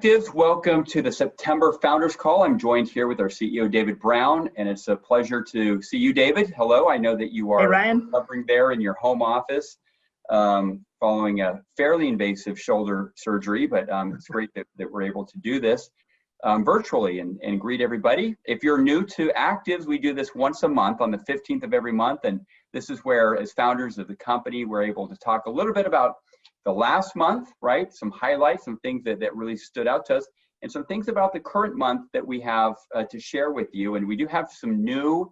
ACTIVZ, welcome to the September Founders Call. I'm joined here with our CEO, David Brown, and it's a pleasure to see you, David. Hello, I know that you are recovering there in your home office following a fairly invasive shoulder surgery, but it's great that we're able to do this virtually and greet everybody. If you're new to ACTIVZ, we do this once a month on the 15th of every month, and this is where, as founders of the company, we're able to talk a little bit about the last month, right? Some highlights, some things that really stood out to us, and some things about the current month that we have to share with you. And we do have some new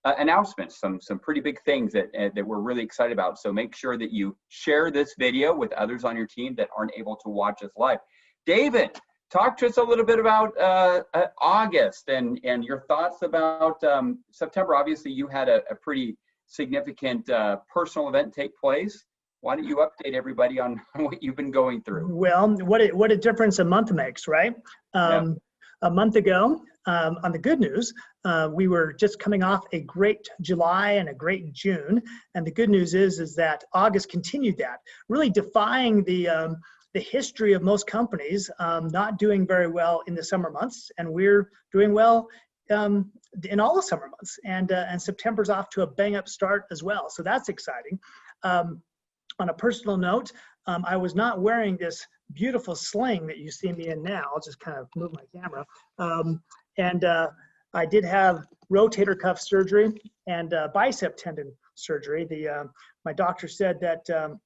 announcements, some pretty big things that we're really excited about. So make sure that you share this video with others on your team that aren't able to watch us live. David, talk to us a little bit about August and your thoughts about September. Obviously, you had a pretty significant personal event take place. Why don't you update everybody on what you've been going through? Well, what a difference a month makes, right? A month ago, on the good news, we were just coming off a great July and a great June. And the good news is that August continued that, really defying the history of most companies not doing very well in the summer months. And we're doing well in all the summer months. And September's off to a bang-up start as well. So that's exciting. On a personal note, I was not wearing this beautiful sling that you see me in now. I'll just kind of move my camera. I did have rotator cuff surgery and bicep tendon surgery. My doctor said that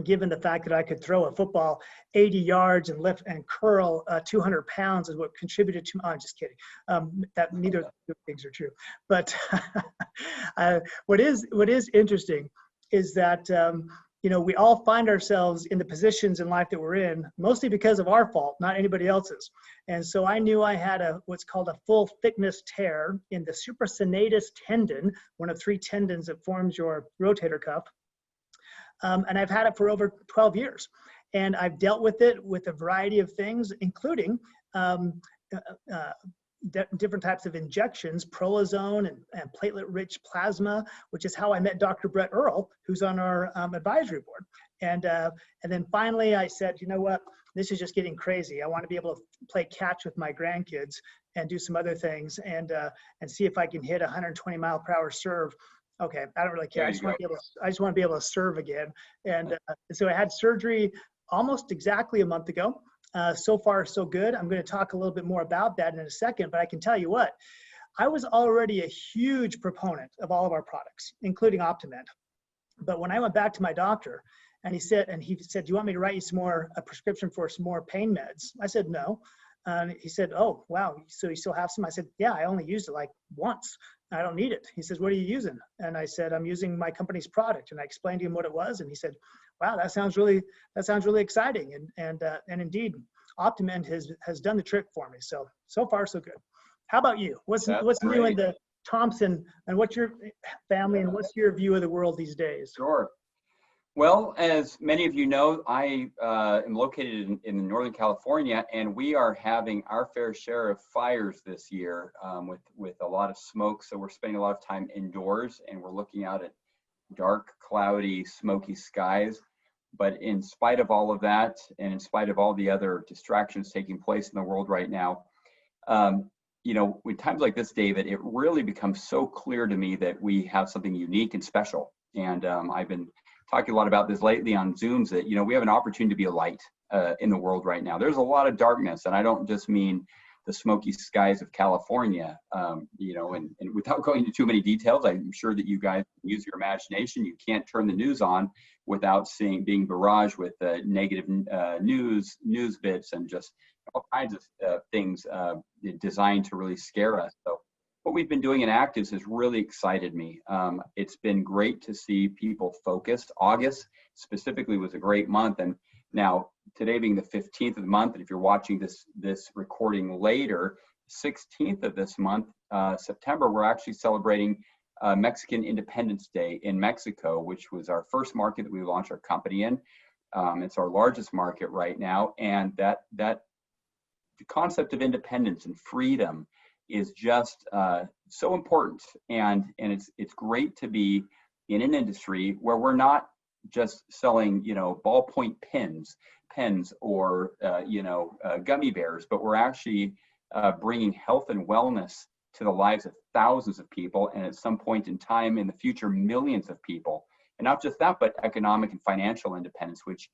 given the fact that I could throw a football 80 yards and lift and curl 200 pounds is what contributed to, I'm just kidding. That neither of the things are true. But what is interesting is that you know, we all find ourselves in the positions in life that we're in, mostly because of our fault, not anybody else's. And so I knew I had what's called a full thickness tear in the supraspinatus tendon, one of 3 tendons that forms your rotator cuff. And I've had it for over 12 years. And I've dealt with it with a variety of things, including different types of injections, prolozone and platelet-rich plasma, which is how I met Dr. Brett Earl, who's on our advisory board. And then finally I said, you know what, this is just getting crazy. I want to be able to play catch with my grandkids and do some other things and see if I can hit 120-mile-per-hour serve. Okay, I don't really care. I just want to be able to serve again. And so I had surgery almost exactly a month ago. So far, so good. I'm going to talk a little bit more about that in a second, but I can tell you what, I was already a huge proponent of all of our products, including OptiMed. But when I went back to my doctor and he said, do you want me to write you a prescription for some more pain meds? I said, no. He said, oh, wow. So you still have some? I said, yeah, I only used it like once. I don't need it. He says, what are you using? And I said, I'm using my company's product. And I explained to him what it was. And he said, wow, that sounds really exciting. And indeed, OptiMed has done the trick for me. So far, so good. How about you? What's new in the Thompson, and what's your family and what's your view of the world these days? Sure. Well, as many of you know, I am located in Northern California, and we are having our fair share of fires this year with a lot of smoke. So we're spending a lot of time indoors, and we're looking out at dark, cloudy, smoky skies. But in spite of all of that, and in spite of all the other distractions taking place in the world right now, you know, in times like this, David, it really becomes so clear to me that we have something unique and special. And I've been talking a lot about this lately on Zooms, that, you know, we have an opportunity to be a light in the world right now. There's a lot of darkness, and I don't just mean the smoky skies of California, you know, and without going into too many details, I'm sure that you guys use your imagination. You can't turn the news on without being barraged with negative news bits and just all kinds of things designed to really scare us. So what we've been doing in ACTIVZ has really excited me. It's been great to see people focused. August specifically was a great month, and now today being the 15th of the month, and if you're watching this recording later, 16th of this month, September, we're actually celebrating Mexican Independence Day in Mexico, which was our first market that we launched our company in. It's our largest market right now, and that the concept of independence and freedom is just so important, and it's great to be in an industry where we're not just selling, ballpoint pens or, gummy bears, but we're actually bringing health and wellness to the lives of thousands of people, and at some point in time in the future, millions of people. And not just that, but economic and financial independence, which,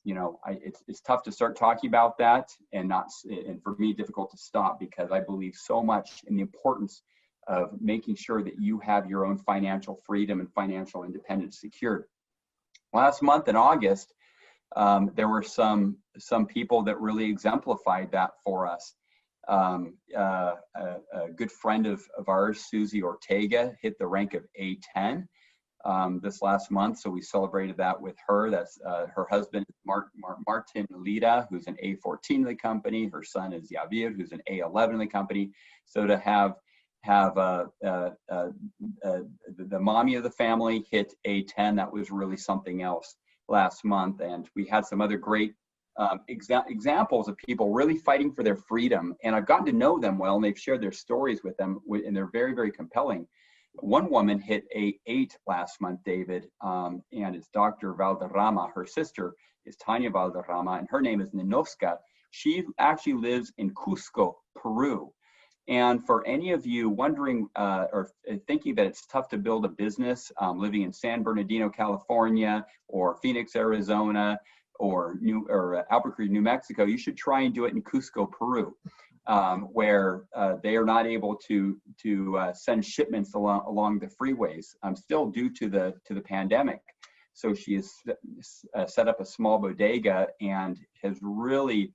it's tough to start talking about that, and for me, difficult to stop, because I believe so much in the importance of making sure that you have your own financial freedom and financial independence secured. Last month in August, there were some people that really exemplified that for us. A good friend of ours, Susie Ortega, hit the rank of A10 this last month, so we celebrated that with her. That's her husband, Martin Lida, who's an A14 in the company. Her son is Javier, who's an A11 in the company. So to have the mommy of the family hit A10, that was really something else last month. And we had some other great examples of people really fighting for their freedom. And I've gotten to know them well, and they've shared their stories with them, and they're very, very compelling. One woman hit A8 last month, David, and it's Dr. Valderrama. Her sister is Tanya Valderrama, and her name is Ninoska. She actually lives in Cusco, Peru. And for any of you wondering or thinking that it's tough to build a business living in San Bernardino, California, or Phoenix, Arizona, or Albuquerque, New Mexico, you should try and do it in Cusco, Peru, where they are not able to send shipments along the freeways, still due to the pandemic. So she has set up a small bodega and has really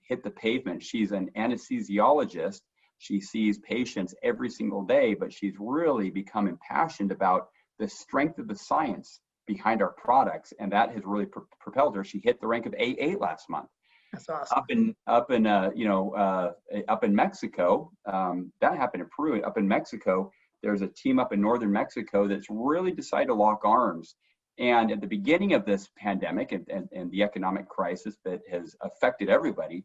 hit the pavement. She's an anesthesiologist. She sees patients every single day, but she's really become impassioned about the strength of the science behind our products, and that has really propelled her. She hit the rank of A8 last month. That's awesome. Up in Mexico, that happened in Peru. Up in Mexico, there's a team up in northern Mexico that's really decided to lock arms. And at the beginning of this pandemic and the economic crisis that has affected everybody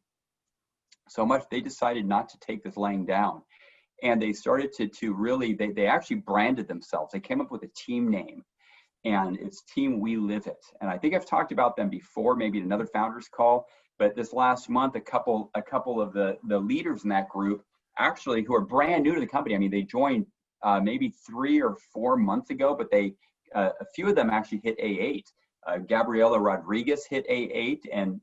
so much, they decided not to take this laying down. And they started to really, they actually branded themselves. They came up with a team name, and it's Team We Live It. And I think I've talked about them before, maybe in another founders call, but this last month, a couple of the leaders in that group, actually, who are brand new to the company. I mean, they joined maybe 3 or 4 months ago, but a few of them actually hit A8. Gabriela Rodriguez hit A8, and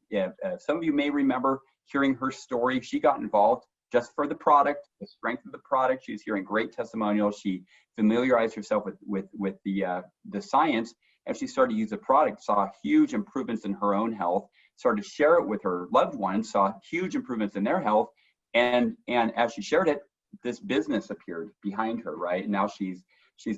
some of you may remember hearing her story. She got involved just for the product, the strength of the product. She was hearing great testimonials. She familiarized herself with the science, and she started to use the product, saw huge improvements in her own health, started to share it with her loved ones, saw huge improvements in their health, and as she shared it, this business appeared behind her, right? And now she's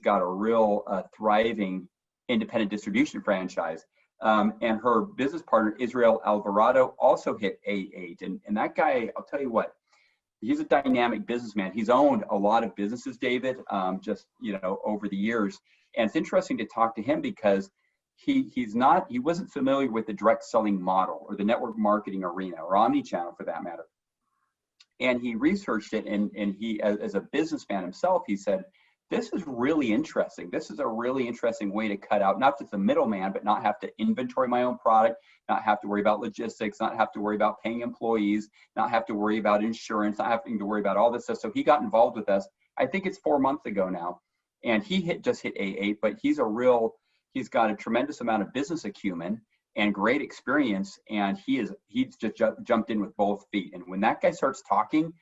got a real thriving independent distribution franchise. And her business partner, Israel Alvarado, also hit A8. And that guy, I'll tell you what, he's a dynamic businessman. He's owned a lot of businesses, David, over the years. And it's interesting to talk to him because he wasn't familiar with the direct selling model or the network marketing arena or omnichannel for that matter. And he researched it, and he, as a businessman himself, he said, this is really interesting. This is a really interesting way to cut out not just the middleman, but not have to inventory my own product, not have to worry about logistics, not have to worry about paying employees, not have to worry about insurance, not having to worry about all this stuff. So he got involved with us. I think it's 4 months ago now, and he just hit A8, but he's got a tremendous amount of business acumen and great experience, and he's just jumped in with both feet. And when that guy starts talking,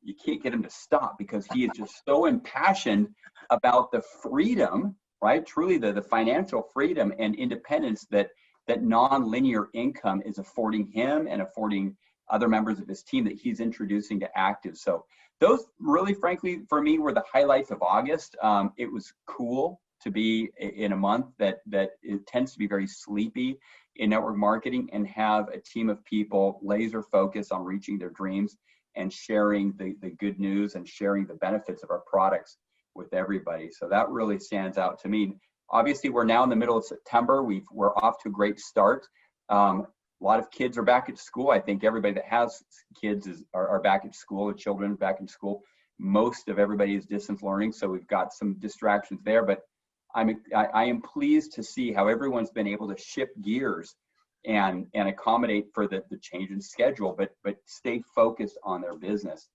you can't get him to stop because he is just so impassioned about the freedom, right? Truly the financial freedom and independence that non-linear income is affording him and affording other members of his team that he's introducing to ACTIVZ. So those really, frankly, for me, were the highlights of August. It was cool to be in a month that it tends to be very sleepy in network marketing and have a team of people laser focused on reaching their dreams and sharing the good news and sharing the benefits of our products with everybody. So that really stands out to me. Obviously, we're now in the middle of September. We're off to a great start. A lot of kids are back at school. I think everybody that has kids are back at school, the children back in school. Most of everybody is distance learning, so we've got some distractions there. But I am pleased to see how everyone's been able to shift gears and accommodate for the change in schedule, but stay focused on their business.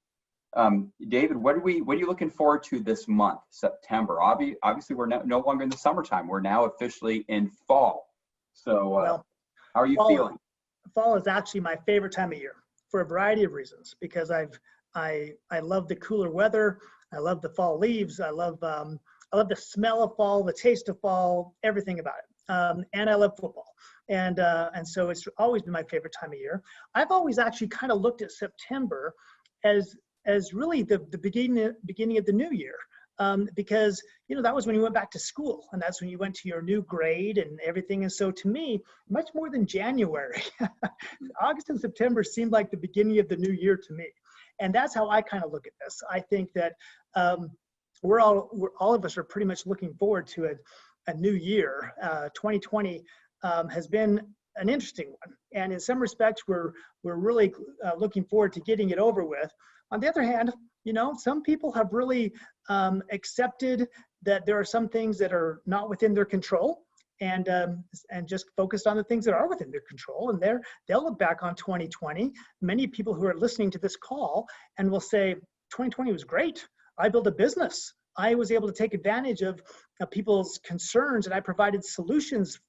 David, what are you looking forward to this month, September? Obviously, we're no longer in the summertime. We're now officially in fall. So, Well, how are you feeling? Fall is actually my favorite time of year for a variety of reasons, because I love the cooler weather. I love the fall leaves. I love the smell of fall, the taste of fall, everything about it. And I love football. And so it's always been my favorite time of year. I've always actually kind of looked at September as really the beginning of the new year. Because, that was when you went back to school, and that's when you went to your new grade and everything. And so to me, much more than January, August and September seemed like the beginning of the new year to me. And that's how I kind of look at this. I think that all of us are pretty much looking forward to a new year. 2020 has been an interesting one. And in some respects, we're really looking forward to getting it over with. On the other hand, some people have really accepted that there are some things that are not within their control, and just focused on the things that are within their control. And they'll look back on 2020. Many people who are listening to this call and will say, 2020 was great. I built a business. I was able to take advantage of people's concerns, and I provided solutions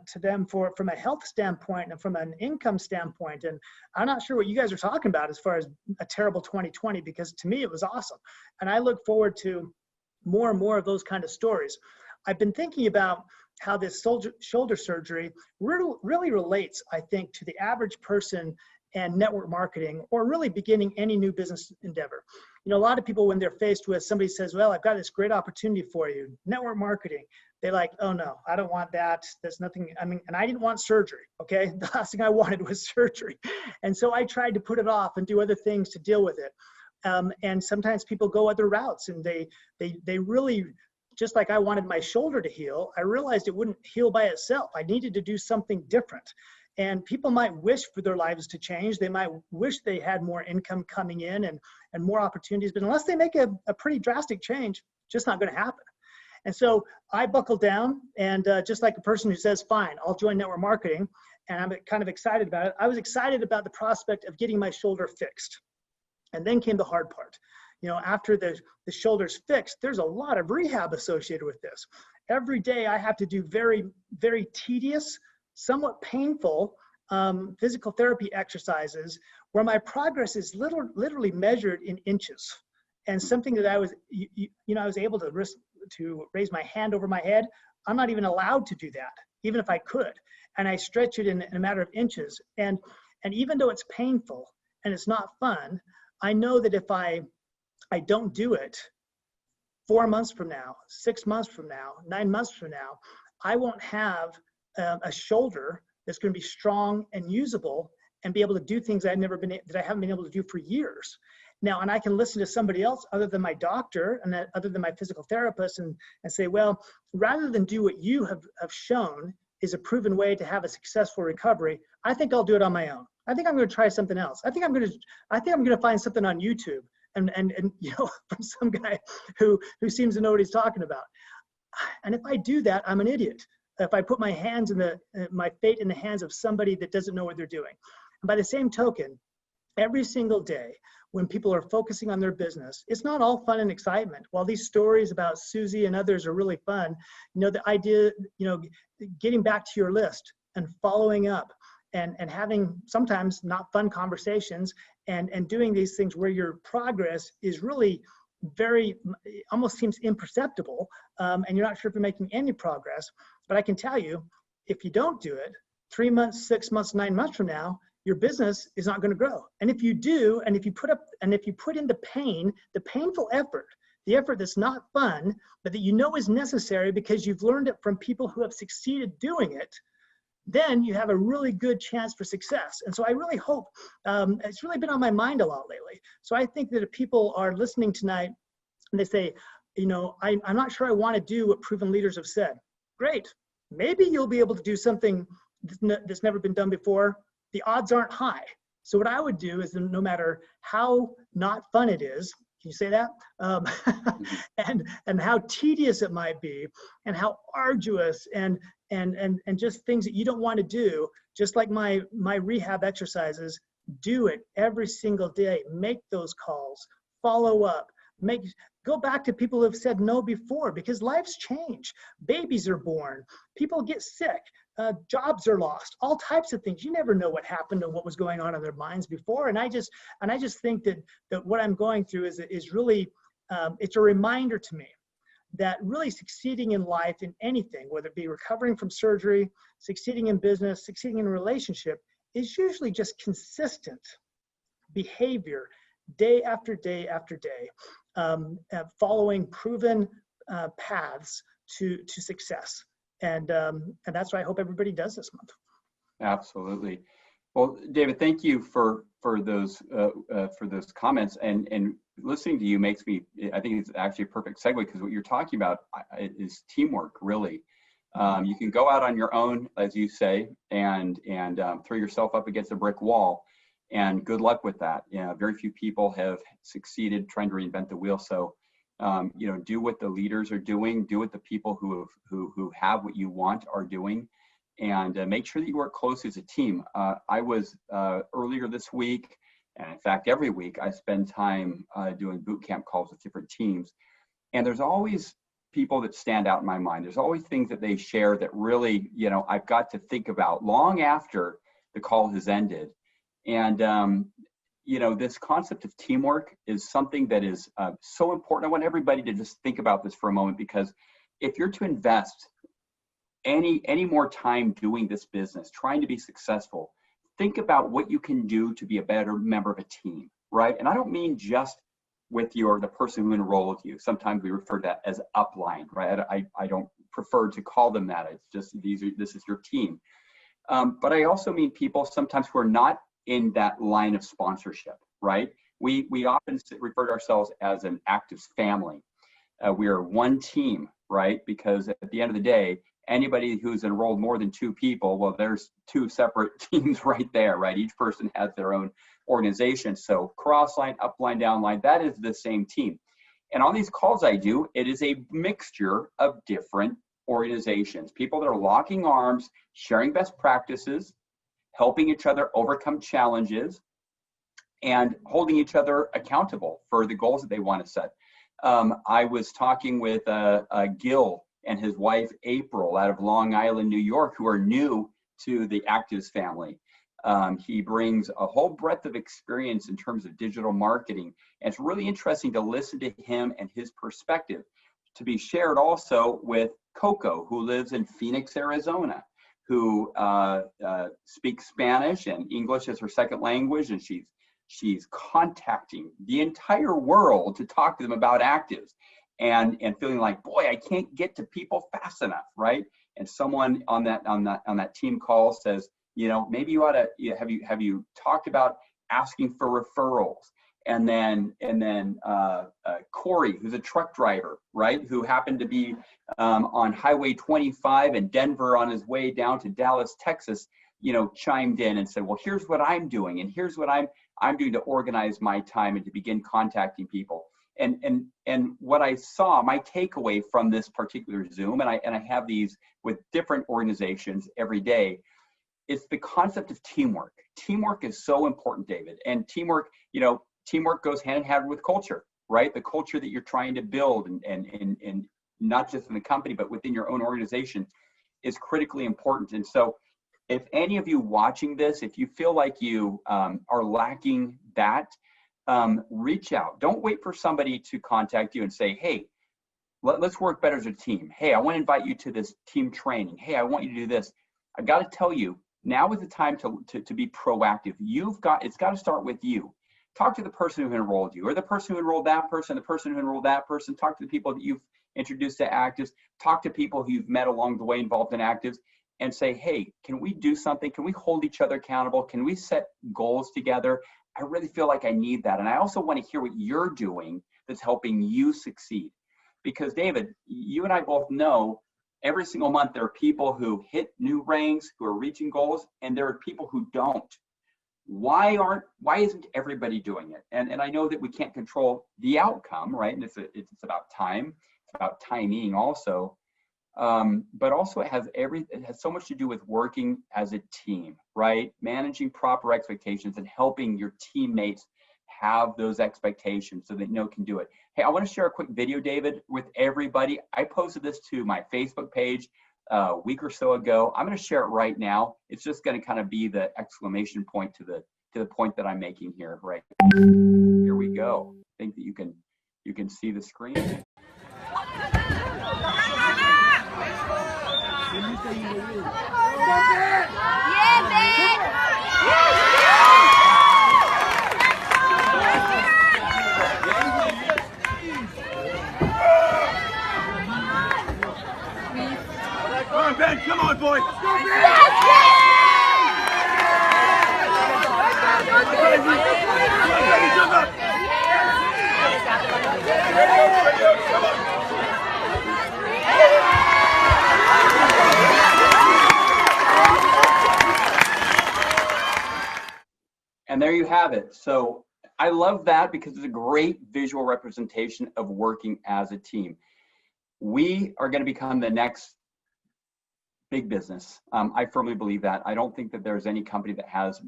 to them from a health standpoint and from an income standpoint. And I'm not sure what you guys are talking about as far as a terrible 2020, because to me, it was awesome. And I look forward to more and more of those kind of stories. I've been thinking about how this shoulder surgery really relates, I think, to the average person and network marketing, or really beginning any new business endeavor. A lot of people, when they're faced with somebody says, well, I've got this great opportunity for you, network marketing, they're like, oh no, I don't want that. There's nothing, and I didn't want surgery, okay? The last thing I wanted was surgery. And so I tried to put it off and do other things to deal with it. And sometimes people go other routes, and they really, just like I wanted my shoulder to heal, I realized it wouldn't heal by itself. I needed to do something different. And people might wish for their lives to change. They might wish they had more income coming in and more opportunities, but unless they make a pretty drastic change, just not going to happen. And so I buckled down, and just like a person who says, fine, I'll join network marketing, and I'm kind of excited about it. I was excited about the prospect of getting my shoulder fixed. And then came the hard part. After the shoulder's fixed, there's a lot of rehab associated with this. Every day I have to do very, very tedious, somewhat painful physical therapy exercises where my progress is literally measured in inches. And something that I was able to raise my hand over my head. I'm not even allowed to do that, even if I could. And I stretch it in a matter of inches. And even though it's painful and it's not fun, I know that if I don't do it 4 months from now, 6 months from now, 9 months from now, I won't have a shoulder that's going to be strong and usable and be able to do things that I haven't been able to do for years. Now, and I can listen to somebody else other than my doctor and other than my physical therapist and say, well, rather than do what you have shown is a proven way to have a successful recovery, I think I'll do it on my own. I think I'm going to try something else. I think I'm going to find something on YouTube and from some guy who seems to know what he's talking about. And if I do that, I'm an idiot. If I put my fate in the hands of somebody that doesn't know what they're doing. And by the same token, every single day when people are focusing on their business, it's not all fun and excitement. While these stories about Susie and others are really fun, the idea, getting back to your list and following up and having sometimes not fun conversations and doing these things where your progress is really almost seems imperceptible, and you're not sure if you're making any progress. But I can tell you, if you don't do it, 3 months, 6 months, 9 months from now, your business is not going to grow. And if you do, and if you put in the pain, the painful effort, the effort that's not fun, but that is necessary because you've learned it from people who have succeeded doing it, then you have a really good chance for success. And so I really hope, it's really been on my mind a lot lately. So I think that if people are listening tonight and they say, I'm not sure I want to do what proven leaders have said. Great. Maybe you'll be able to do something that's never been done before. The odds aren't high. So what I would do is, no matter how not fun it is, Can you say that? And how tedious it might be, and how arduous, and just things that you don't want to do. Just like my rehab exercises, do it every single day. Make those calls, follow up, go back to people who have said no before, because life's changed. Babies are born, people get sick, jobs are lost, all types of things. You never know what happened and what was going on in their minds before. And I just think that what I'm going through is really, it's a reminder to me that really succeeding in life, in anything, whether it be recovering from surgery, succeeding in business, succeeding in a relationship, is usually just consistent behavior, day after day after day, following proven paths to success. And that's what I hope everybody does this month. Absolutely. Well, David, thank you for those comments, and listening to you makes me, I think it's actually a perfect segue, because what you're talking about is teamwork, really. You can go out on your own, as you say, and throw yourself up against a brick wall, and good luck with that. Very few people have succeeded trying to reinvent the wheel. So, do what the leaders are doing, do what the people who have what you want are doing, and make sure that you work closely as a team. I was earlier this week, and in fact, every week I spend time doing boot camp calls with different teams. And there's always people that stand out in my mind. There's always things that they share that really, I've got to think about long after the call has ended. And, this concept of teamwork is something that is so important. I want everybody to just think about this for a moment, because if you're to invest any more time doing this business, trying to be successful, think about what you can do to be a better member of a team, right? And I don't mean just with the person who enrolled you. Sometimes we refer to that as upline, right? I don't prefer to call them that. It's just this is your team. But I also mean people sometimes who are not in that line of sponsorship, right? We often refer to ourselves as an ACTIVZ family. We are one team, right? Because at the end of the day, anybody who's enrolled more than 2 people, well, there's 2 separate teams right there, right? Each person has their own organization. So cross-line, upline, downline, that is the same team. And on these calls I do, it is a mixture of different organizations, people that are locking arms, sharing best practices, helping each other overcome challenges, and holding each other accountable for the goals that they want to set. I was talking with Gil and his wife, April, out of Long Island, New York, who are new to the ACTIVZ family. He brings a whole breadth of experience in terms of digital marketing. And it's really interesting to listen to him and his perspective, to be shared also with Coco, who lives in Phoenix, Arizona, who speaks Spanish and English as her second language. And she's contacting the entire world to talk to them about ACTIVZ, and feeling like, boy, I can't get to people fast enough, right? And someone on that team call says, maybe you ought to, have you talked about asking for referrals? And then Corey, who's a truck driver, right, who happened to be on Highway 25 in Denver on his way down to Dallas, Texas, chimed in and said, well, here's what I'm doing, and here's what I'm doing to organize my time and to begin contacting people. And what I saw, my takeaway from this particular Zoom, and I have these with different organizations every day, is the concept of teamwork. Teamwork is so important, David. And teamwork goes hand in hand with culture, right? The culture that you're trying to build, and not just in the company, but within your own organization, is critically important. And so if any of you watching this, if you feel like you are lacking that, reach out. Don't wait for somebody to contact you and say, hey, let's work better as a team. Hey, I want to invite you to this team training. Hey, I want you to do this. I got to tell you, now is the time to be proactive. It's got to start with you. Talk to the person who enrolled you, or the person who enrolled that person, the person who enrolled that person. Talk to the people that you've introduced to ACTIVZ. Talk to people who you've met along the way involved in ACTIVZ, and say, hey, can we do something? Can we hold each other accountable? Can we set goals together? I really feel like I need that. And I also want to hear what you're doing that's helping you succeed. Because David, you and I both know every single month there are people who hit new ranks, who are reaching goals, and there are people who don't. why isn't everybody doing it? And I know that we can't control the outcome, right? And it's about time, it's about timing also. But also it has so much to do with working as a team, right? Managing proper expectations and helping your teammates have those expectations so they can do it. Hey, I want to share a quick video, David, with everybody. I posted this to my Facebook page a week or so ago. I'm going to share it right now. It's just going to kind of be the exclamation point to the point that I'm making here. Right here we go. I think that you can see the screen. Come on, Ben. Come on, boy. Let's go, Ben. And there you have it. So I love that because it's a great visual representation of working as a team. We are going to become the next big business. I firmly believe that. I don't think that there's any company that has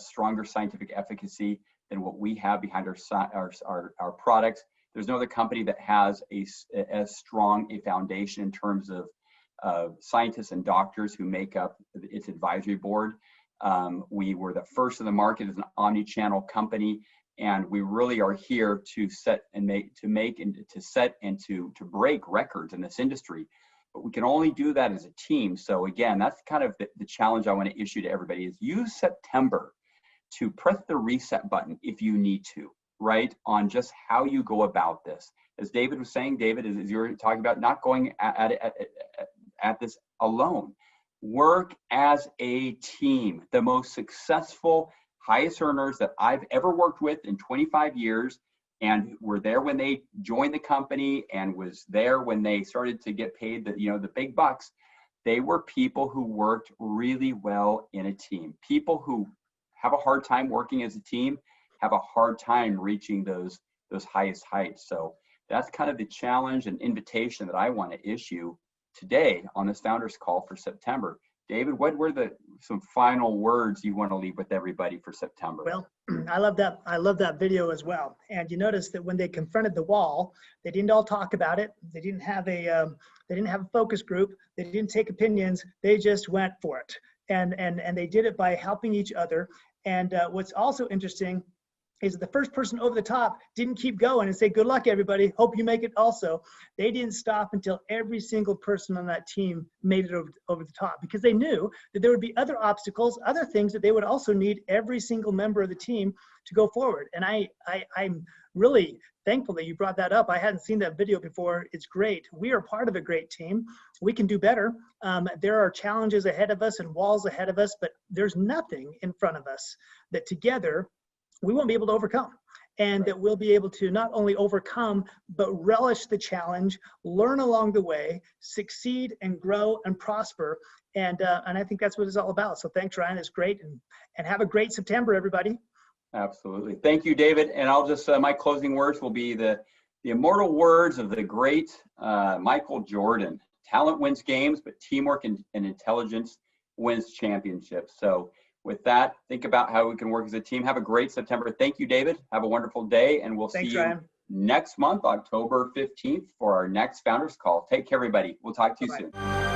stronger scientific efficacy than what we have behind our products. There's no other company that has as strong a foundation in terms of scientists and doctors who make up its advisory board. We were the first in the market as an omni-channel company, and we really are here to break records in this industry. But we can only do that as a team. So again, that's kind of the challenge I want to issue to everybody is use September to press the reset button if you need to, right? On just how you go about this. As David was saying, David, as you were talking about, not going at this alone. Work as a team. The most successful, highest earners that I've ever worked with in 25 years, and were there when they joined the company and was there when they started to get paid the big bucks. They were people who worked really well in a team. People who have a hard time working as a team have a hard time reaching those highest heights. So that's kind of the challenge and invitation that I want to issue today on this founders call for September. David, what were some final words you want to leave with everybody for September? Well, I love that video as well. And you notice that when they confronted the wall, they didn't all talk about it. They didn't have a focus group. They didn't take opinions. They just went for it. And they did it by helping each other. And what's also interesting is the first person over the top didn't keep going and say, good luck, everybody. Hope you make it also. They didn't stop until every single person on that team made it over the top, because they knew that there would be other obstacles, other things that they would also need every single member of the team to go forward. And I'm really thankful that you brought that up. I hadn't seen that video before. It's great. We are part of a great team. We can do better. There are challenges ahead of us and walls ahead of us, but there's nothing in front of us that together we won't be able to overcome, and that we'll be able to not only overcome, but relish the challenge, learn along the way, succeed and grow and prosper. And I think that's what it's all about. So thanks, Ryan. It's great. And have a great September, everybody. Absolutely. Thank you, David. And I'll just, my closing words will be the immortal words of the great Michael Jordan. Talent wins games, but teamwork and intelligence wins championships. So with that, think about how we can work as a team. Have a great September. Thank you, David. Have a wonderful day, and we'll see you next month, October 15th, for our next Founders Call. Take care, everybody. We'll talk to you soon.